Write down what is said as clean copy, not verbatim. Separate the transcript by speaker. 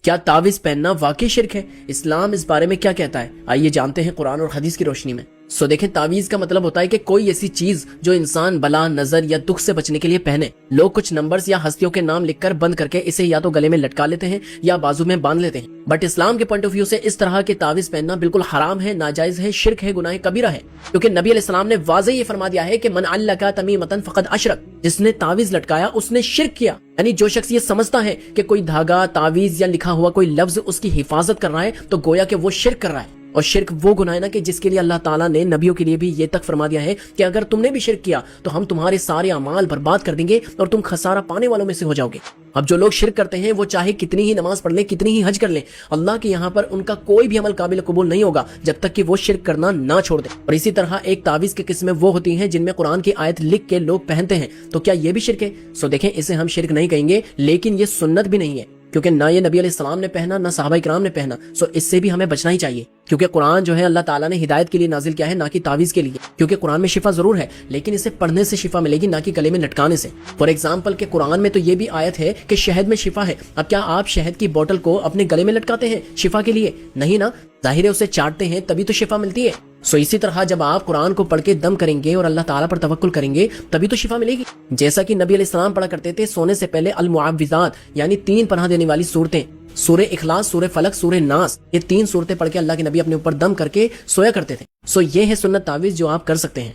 Speaker 1: کیا تعویذ پہننا واقعی شرک ہے؟ اسلام اس بارے میں کیا کہتا ہے؟ آئیے جانتے ہیں قرآن اور حدیث کی روشنی میں۔ دیکھیں، تعویذ کا مطلب ہوتا ہے کہ کوئی ایسی چیز جو انسان بلا، نظر یا دکھ سے بچنے کے لیے پہنے۔ لوگ کچھ نمبرز یا ہستیوں کے نام لکھ کر بند کر کے اسے یا تو گلے میں لٹکا لیتے ہیں یا بازو میں باندھ لیتے ہیں۔ بٹ اسلام کے پوائنٹ آف ویو سے اس طرح کے تعویذ پہننا بالکل حرام ہے، ناجائز ہے، شرک ہے، گناہ کبیرہ ہے، کیونکہ نبی علیہ السلام نے واضح یہ فرما دیا ہے کہ من علق تمیمۃ فقد اشرک، جس نے تعویذ لٹکایا اس نے شرک کیا۔ یعنی جو شخص یہ سمجھتا ہے کہ کوئی دھاگا، تعویذ یا لکھا ہوا کوئی لفظ اس کی حفاظت کر رہا ہے تو گویا کہ وہ شرک کر رہا ہے۔ اور شرک وہ گناہ ہے نا کہ جس کے لیے اللہ تعالیٰ نے نبیوں کے لیے بھی یہ تک فرما دیا ہے کہ اگر تم نے بھی شرک کیا تو ہم تمہارے سارے اعمال برباد کر دیں گے اور تم خسارہ پانے والوں میں سے ہو جاؤ گے۔ اب جو لوگ شرک کرتے ہیں وہ چاہے کتنی ہی نماز پڑھ لیں، کتنی ہی حج کر لیں، اللہ کے یہاں پر ان کا کوئی بھی عمل قابل قبول نہیں ہوگا جب تک کہ وہ شرک کرنا نہ چھوڑ دیں۔ اور اسی طرح ایک تعویذ کی قسمیں وہ ہوتی ہیں جن میں قرآن کی آیت لکھ کے لوگ پہنتے ہیں، تو کیا یہ بھی شرک ہے؟ دیکھیں، اسے ہم شرک نہیں کہیں گے، لیکن یہ سنت بھی نہیں ہے، کیونکہ نہ یہ نبی علیہ السلام نے پہنا، نہ صحابہ کرام نے پہنا۔ اس سے بھی ہمیں بچنا ہی چاہیے، کیونکہ قرآن جو ہے اللہ تعالیٰ نے ہدایت کے لیے نازل کیا ہے، نہ کہ تعویذ کے لیے۔ کیونکہ قرآن میں شفا ضرور ہے، لیکن اسے پڑھنے سے شفا ملے گی، نہ کہ گلے میں لٹکانے سے۔ فار ایگزامپل کہ قرآن میں تو یہ بھی آیت ہے کہ شہد میں شفا ہے۔ اب کیا آپ شہد کی بوتل کو اپنے گلے میں لٹکاتے ہیں شفا کے لیے؟ نہیں نا، ظاہر ہے اسے چاٹتے ہیں تبھی تو شفا ملتی ہے۔ اسی طرح جب آپ قرآن کو پڑھ کے دم کریں گے اور اللہ تعالیٰ پر توکل کریں گے تبھی تو شفا ملے گی۔ جیسا کہ نبی علیہ السلام پڑھا کرتے تھے سونے سے پہلے المعوذات، یعنی 3 پناہ دینے والی صورتیں، سورہ اخلاص، سورہ فلق، سورہ ناس، یہ 3 صورتیں پڑھ کے اللہ کے نبی اپنے اوپر دم کر کے سویا کرتے تھے۔ یہ ہے سنت تعویذ جو آپ کر سکتے ہیں۔